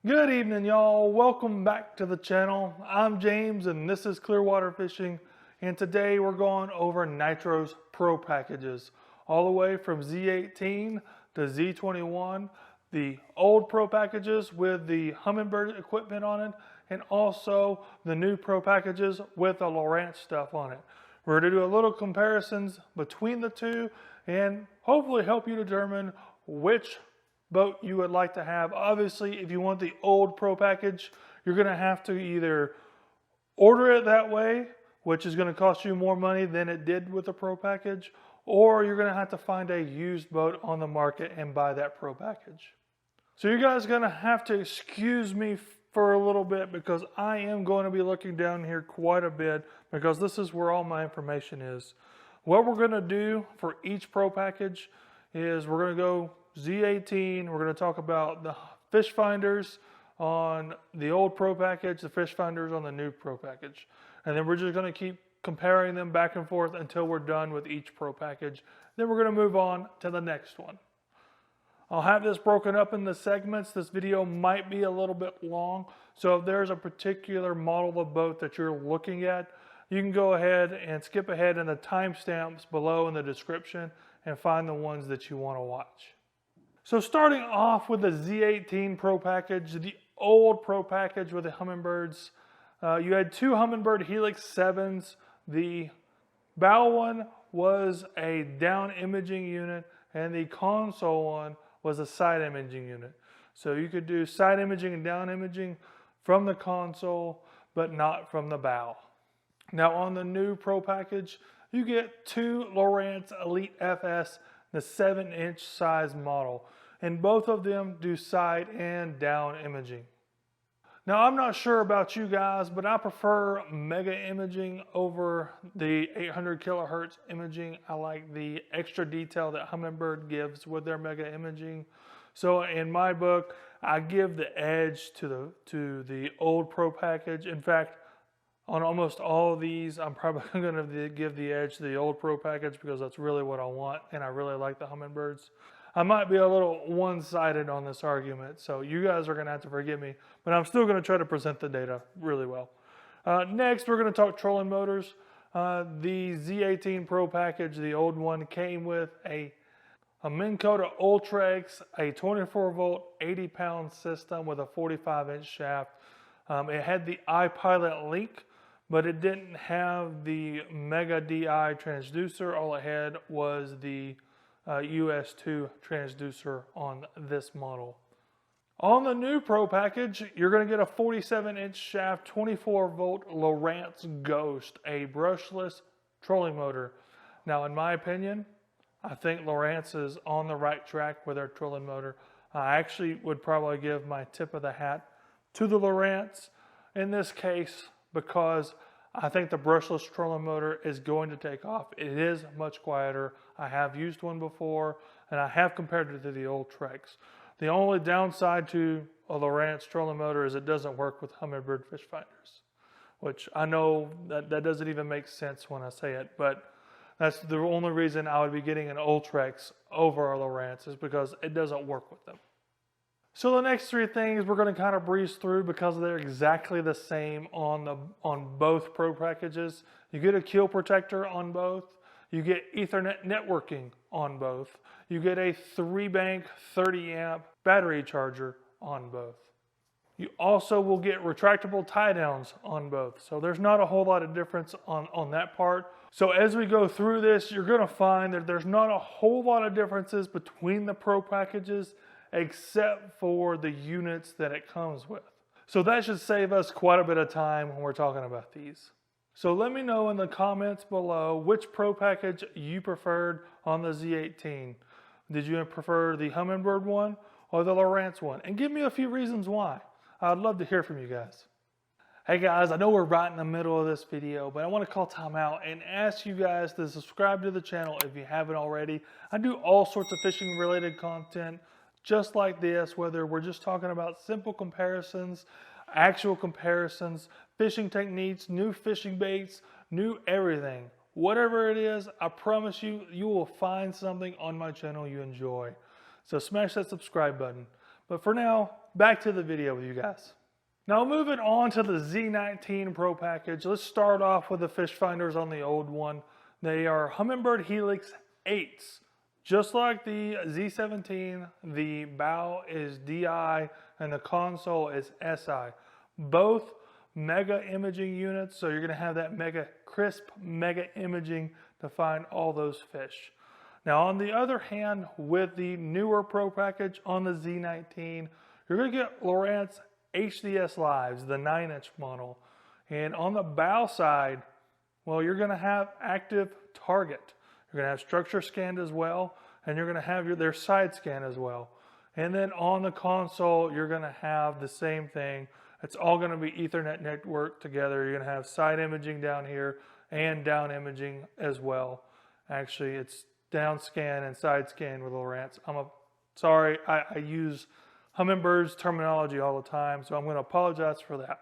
Good evening, y'all. Welcome back to the channel. I'm James and this is Clearwater Fishing, and today we're going over Nitro's Pro Packages, all the way from Z18 to Z21, the old Pro Packages with the Humminbird equipment on it, and also the new Pro Packages with the Lowrance stuff on it. We're going to do a little comparisons between the two and hopefully help you determine which boat you would like to have. Obviously, if you want the old Pro Package, you're going to have to either order it that way, which is going to cost you more money than it did with the Pro Package, or you're going to have to find a used boat on the market and buy that Pro Package. So you guys are going to have to excuse me for a little bit because I am going to be looking down here quite a bit because this is where all my information is. What we're going to do for each Pro Package is we're going to go Z18, we're going to talk about the fish finders on the old Pro Package, the fish finders on the new Pro Package. And then we're just going to keep comparing them back and forth until we're done with each Pro Package. Then we're going to move on to the next one. I'll have this broken up into segments. This video might be a little bit long. So if there's a particular model of boat that you're looking at, you can go ahead and skip ahead in the timestamps below in the description and find the ones that you want to watch. So starting off with the Z18 Pro Package, the old Pro Package with the Humminbirds, you had two Humminbird Helix 7s. The bow one was a down imaging unit and the console one was a side imaging unit. So you could do side imaging and down imaging from the console, but not from the bow. Now on the new Pro Package, you get two Lowrance Elite FS, the 7-inch size model, and both of them do side and down imaging. Now I'm not sure about you guys, but I prefer mega imaging over the 800 kilohertz imaging. I like the extra detail that Humminbird gives with their mega imaging. So in my book, I give the edge to the old Pro Package. In fact, on almost all of these, I'm probably going to give the edge to the old Pro Package because that's really what I want, and I really like the Humminbirds. I might be a little one-sided on this argument, so you guys are going to have to forgive me, but I'm still going to try to present the data really well. Next, we're going to talk trolling motors. The Z18 Pro Package, the old one, came with a Minn Kota Ultrex, a 24-volt, 80-pound system with a 45-inch shaft. It had the iPilot link, but it didn't have the Mega DI transducer. All it had was the US2 transducer on this model. On the new Pro Package, you're going to get a 47-inch shaft, 24-volt Lowrance Ghost, a brushless trolling motor. Now, in my opinion, I think Lowrance is on the right track with their trolling motor. I actually would probably give my tip of the hat to the Lowrance in this case because I think the brushless trolling motor is going to take off. It is much quieter. I have used one before and I have compared it to the old Trex. The only downside to a Lowrance trolling motor is it doesn't work with Humminbird fish finders, which I know that doesn't even make sense when I say it, but that's the only reason I would be getting an Ultrex over a Lowrance is because it doesn't work with them. So the next three things we're going to kind of breeze through because they're exactly the same on both Pro Packages. You get a keel protector on both. You get Ethernet networking on both. You get a 3-bank 30-amp battery charger on both. You also will get retractable tie downs on both. So there's not a whole lot of difference on that part. So as we go through this, you're going to find that there's not a whole lot of differences between the Pro Packages except for the units that it comes with. So that should save us quite a bit of time when we're talking about these. So let me know in the comments below which Pro Package you preferred on the Z18. Did you prefer the Humminbird one or the Lowrance one? And give me a few reasons why. I'd love to hear from you guys. Hey guys, I know we're right in the middle of this video, but I want to call time out and ask you guys to subscribe to the channel if you haven't already. I do all sorts of fishing related content just like this, whether we're just talking about simple comparisons, actual comparisons, fishing techniques, new fishing baits, new everything. Whatever it is, I promise you, you will find something on my channel you enjoy. So smash that subscribe button. But for now, back to the video with you guys. Now moving on to the Z19 Pro Package, let's start off with the fish finders on the old one. They are Humminbird Helix 8s. Just like the Z17, the bow is DI and the console is SI. Both mega imaging units, so you're going to have that mega crisp mega imaging to find all those fish. Now on the other hand, with the newer Pro Package on the Z19, you're going to get Lowrance HDS Lives, the 9-inch model. And on the bow side, well, you're going to have active target. You're going to have structure scanned as well, and you're going to have their side scan as well. And then on the console, you're going to have the same thing. It's all going to be Ethernet network together. You're going to have side imaging down here and down imaging as well. Actually, it's down scan and side scan with Lowrance. Sorry, I use Hummingbird's terminology all the time, so I'm going to apologize for that.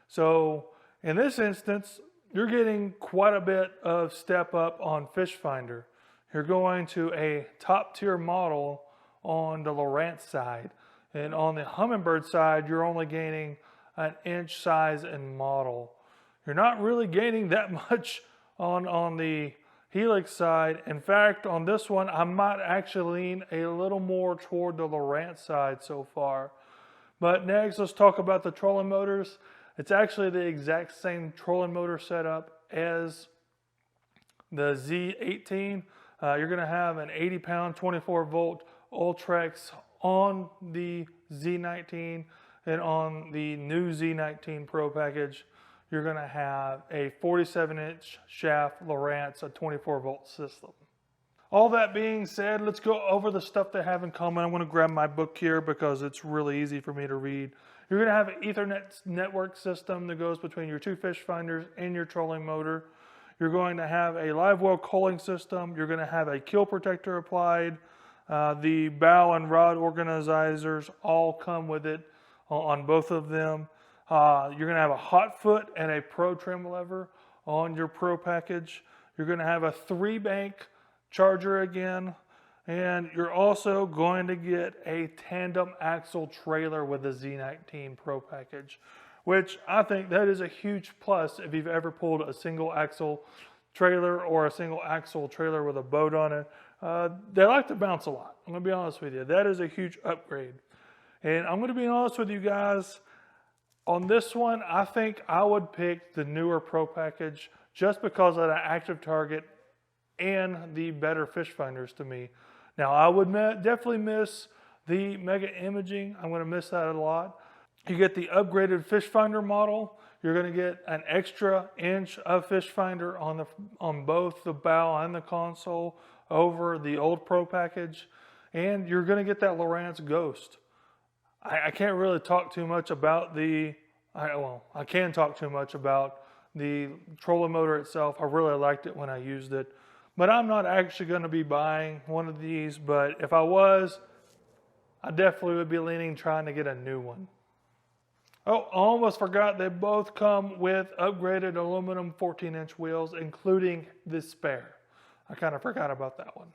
So in this instance, you're getting quite a bit of step up on Fish Finder. You're going to a top tier model on the Lowrance side, and on the Humminbird side, you're only gaining an inch size and model. You're not really gaining that much on the Helix side. In fact, on this one, I might actually lean a little more toward the Lowrance side so far. But next, let's talk about the trolling motors. It's actually the exact same trolling motor setup as the Z18. You're going to have an 80-pound, 24-volt Ultrex on the Z19, and on the new Z19 Pro Package, you're going to have a 47-inch shaft Lowrance, a 24-volt system. All that being said, let's go over the stuff they have in common. I'm going to grab my book here because it's really easy for me to read. You're going to have an Ethernet network system that goes between your two fish finders and your trolling motor. You're going to have a live well culling system. You're going to have a kill protector applied. The bow and rod organizers all come with it on both of them. You're going to have a hot foot and a pro trim lever on your Pro Package. You're going to have a 3-bank charger again. And you're also going to get a tandem axle trailer with the Z19 Pro Package, which I think that is a huge plus if you've ever pulled a single axle trailer or a single axle trailer with a boat on it. They like to bounce a lot. I'm going to be honest with you. That is a huge upgrade. And I'm going to be honest with you guys. On this one, I think I would pick the newer Pro Package just because of the active target and the better fish finders to me. Now, I would definitely miss the mega imaging. I'm going to miss that a lot. You get the upgraded fish finder model. You're going to get an extra inch of fish finder on both the bow and the console over the old Pro Package. And you're going to get that Lowrance Ghost. I can't really talk too much about I can talk too much about the trolling motor itself. I really liked it when I used it. But I'm not actually going to be buying one of these. But if I was, I definitely would be leaning trying to get a new one. Oh, I almost forgot, they both come with upgraded aluminum 14-inch wheels, including the spare. I kind of forgot about that one.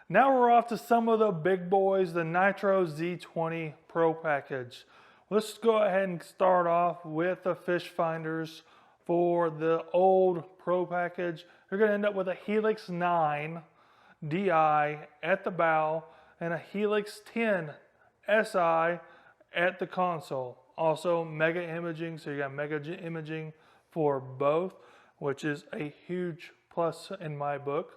Now we're off to some of the big boys, the Nitro Z20 Pro Package. Let's go ahead and start off with the fish finders for the old Pro Package. You're going to end up with a Helix 9 DI at the bow and a Helix 10 SI at the console. Also mega imaging, so you got mega imaging for both, which is a huge plus in my book.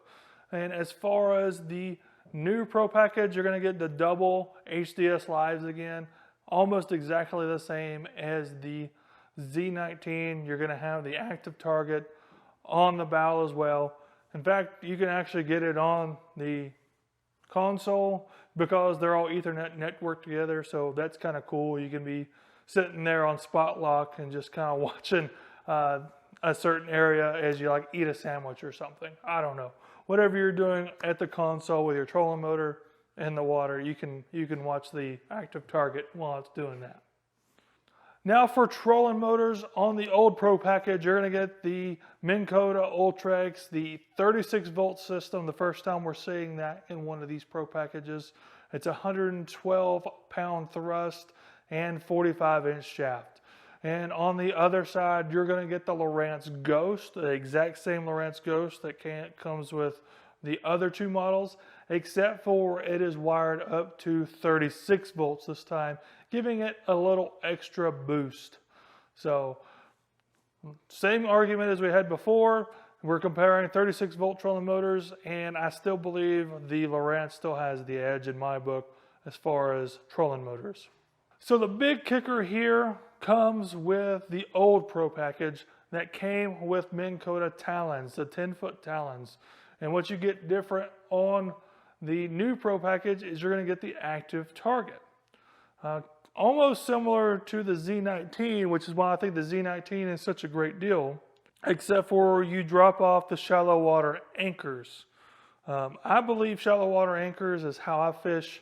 And as far as the new Pro Package, you're going to get the double HDS Lives again, almost exactly the same as the Z19. You're going to have the active target on the bow as well. In fact, you can actually get it on the console because they're all Ethernet networked together, so that's kind of cool. You can be sitting there on spot lock and just kind of watching a certain area as you like eat a sandwich or something. I don't know. Whatever you're doing at the console with your trolling motor in the water, you can watch the active target while it's doing that. Now for trolling motors on the old Pro Package, you're going to get the Minn Kota Ultrex, the 36 volt system. The first time we're seeing that in one of these Pro Packages. It's a 112-pound thrust and 45-inch shaft. And on the other side, you're going to get the Lowrance Ghost, the exact same Lowrance Ghost that comes with the other two models, except for it is wired up to 36 volts this time, giving it a little extra boost. So, same argument as we had before. We're comparing 36 volt trolling motors, and I still believe the Lowrance still has the edge in my book as far as trolling motors. So the big kicker here comes with the old Pro Package that came with Minn Kota talons, the 10-foot talons. And what you get different on the new Pro Package is you're going to get the active target. Almost similar to the Z19, which is why I think the Z19 is such a great deal, except for you drop off the shallow water anchors. I believe shallow water anchors is how I fish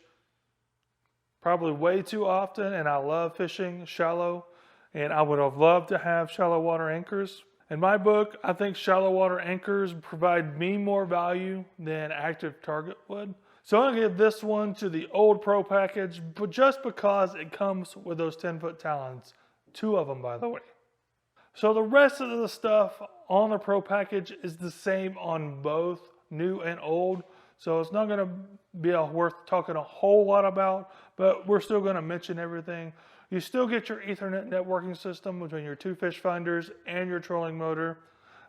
probably way too often, and I love fishing shallow, and I would have loved to have shallow water anchors. In my book, I think shallow water anchors provide me more value than active target would. So I'm going to give this one to the old Pro Package, but just because it comes with those 10-foot talons. 2 of them, by the way. So the rest of the stuff on the Pro Package is the same on both new and old. So it's not going to be worth talking a whole lot about, but we're still going to mention everything. You still get your Ethernet networking system between your 2 fish finders and your trolling motor.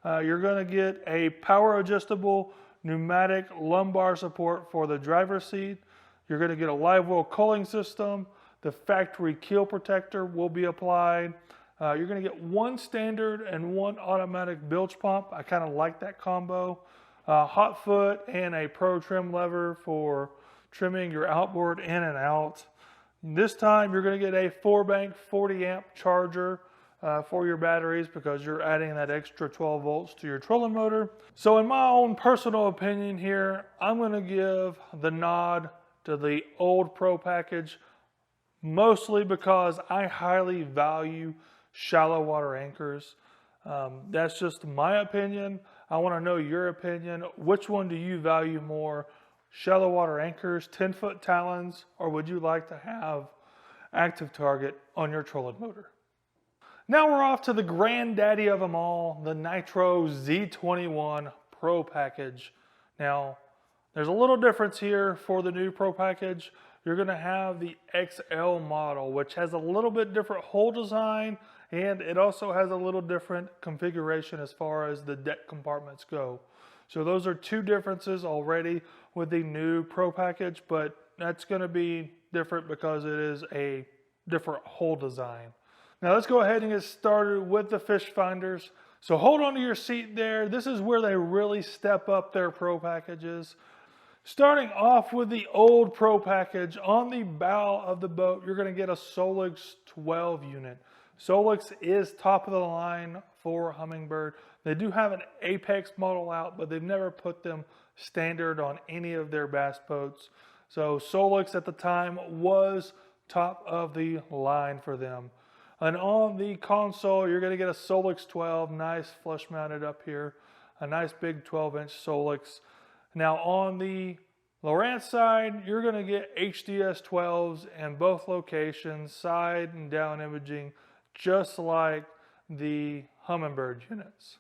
You're going to get a power adjustable pneumatic lumbar support for the driver's seat. You're going to get a live well culling system. The factory keel protector will be applied. You're going to get 1 standard and 1 automatic bilge pump. I kind of like that combo. Hot foot and a pro trim lever for trimming your outboard in and out. This time you're going to get a 4-bank 40 amp charger for your batteries because you're adding that extra 12 volts to your trolling motor. So in my own personal opinion here, I'm going to give the nod to the old Pro Package, mostly because I highly value shallow water anchors. That's just my opinion. I want to know your opinion. Which one do you value more? Shallow water anchors, 10-foot talons, or would you like to have active target on your trolling motor? Now we're off to the granddaddy of them all, the Nitro Z21 Pro Package. Now, there's a little difference here for the new Pro Package. You're going to have the XL model, which has a little bit different hull design, and it also has a little different configuration as far as the deck compartments go. So those are 2 differences already with the new Pro Package, but that's going to be different because it is a different hull design. Now let's go ahead and get started with the fish finders. So hold on to your seat there. This is where they really step up their Pro Packages. Starting off with the old Pro Package, on the bow of the boat, you're going to get a Solix 12 unit. Solix is top of the line for Humminbird. They do have an Apex model out, but they've never put them standard on any of their bass boats. So Solix at the time was top of the line for them. And on the console, you're going to get a Solix 12, nice flush mounted up here. A nice big 12-inch Solix. Now on the Lowrance side, you're going to get HDS 12s in both locations, side and down imaging, just like the Humminbird units.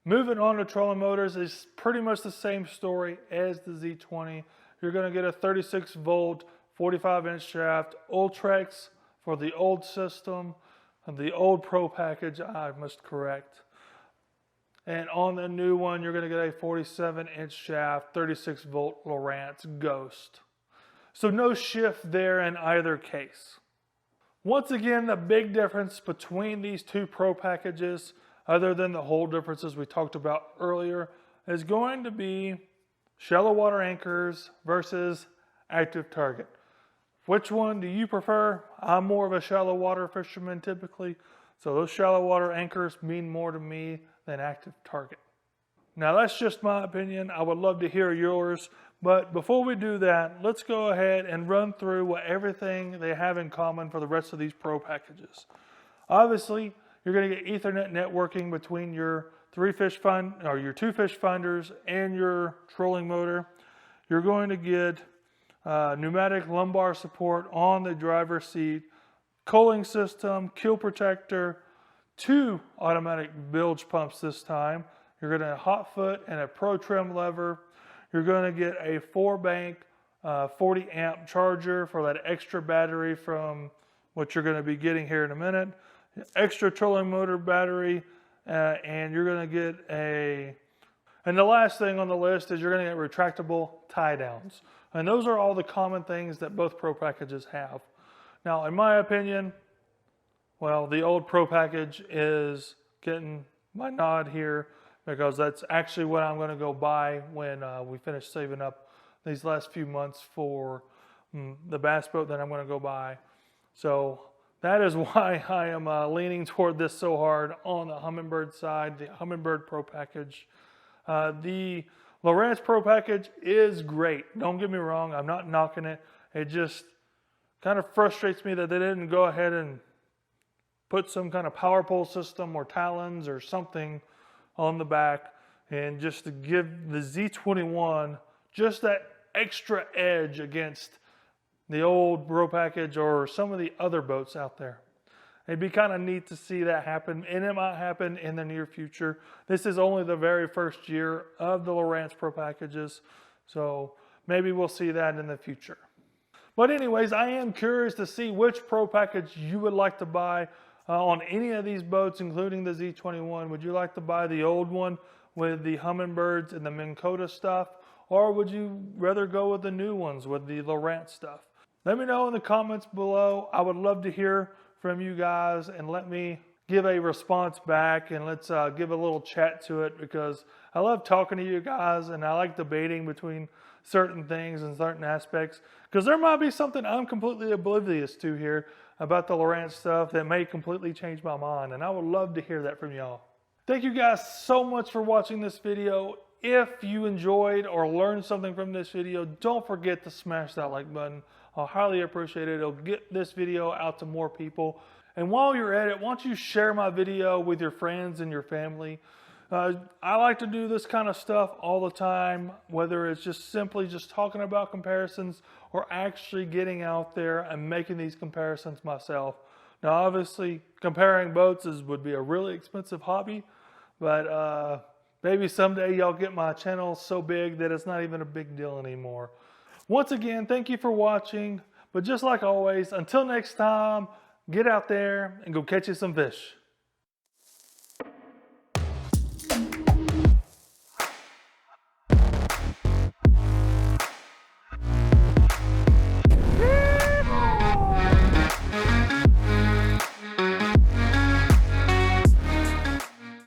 Moving on to trolling motors is pretty much the same story as the Z20. You're going to get a 36 volt, 45-inch shaft, Ultrex for the old system, the old Pro Package, I must correct. And on the new one, you're going to get a 47-inch shaft, 36 volt Lowrance Ghost. So no shift there in either case. Once again, the big difference between these 2 Pro Packages, other than the whole differences we talked about earlier, is going to be shallow water anchors versus active target. Which one do you prefer? I'm more of a shallow water fisherman typically, so those shallow water anchors mean more to me than active target. Now that's just my opinion. I would love to hear yours, but before we do that, let's go ahead and run through what everything they have in common for the rest of these Pro Packages. Obviously, you're going to get Ethernet networking between your 2 fish finders and your trolling motor. You're going to get pneumatic lumbar support on the driver's seat, cooling system, keel protector, 2 automatic bilge pumps this time. You're going to get a hot foot and a pro trim lever. You're going to get a 4-bank 40 amp charger for that extra battery from what you're going to be getting here in a minute. Extra trolling motor battery, and you're going to get and the last thing on the list is you're going to get retractable tie downs. And those are all the common things that both Pro packages have. Now, in my opinion, well, the old Pro package is getting my nod here because that's actually what I'm going to go buy when we finish saving up these last few months for the bass boat that I'm going to go buy. So that is why I am leaning toward this so hard on the Humminbird side, the Humminbird Pro package. The Lowrance Pro package is great. Don't get me wrong, I'm not knocking it. It just kind of frustrates me that they didn't go ahead and put some kind of power pole system or talons or something on the back, and just to give the Z21 just that extra edge against the old Pro package or some of the other boats out there. It'd be kind of neat to see that happen, and it might happen in the near future. This is only the very first year of the Lowrance Pro packages, so maybe we'll see that in the future. But anyways, I am curious to see which Pro package you would like to buy on any of these boats, including the Z21. Would you like to buy the old one with the Humminbirds and the Minn Kota stuff, or would you rather go with the new ones with the Lowrance stuff? Let me know in the comments below. I would love to hear from you guys, and let me give a response back, and let's give a little chat to it, because I love talking to you guys and I like debating between certain things and certain aspects, because there might be something I'm completely oblivious to here about the Lowrance stuff that may completely change my mind, and I would love to hear that from y'all. Thank you guys so much for watching this video. If you enjoyed or learned something from this video, don't forget to smash that like button. I'll highly appreciate it. It'll get this video out to more people. And while you're at it, why don't you share my video with your friends and your family? I like to do this kind of stuff all the time, whether it's just simply just talking about comparisons or actually getting out there and making these comparisons myself. Now, obviously, comparing boats would be a really expensive hobby, but maybe someday y'all get my channel so big that it's not even a big deal anymore. Once again, thank you for watching. But just like always, until next time, get out there and go catch you some fish.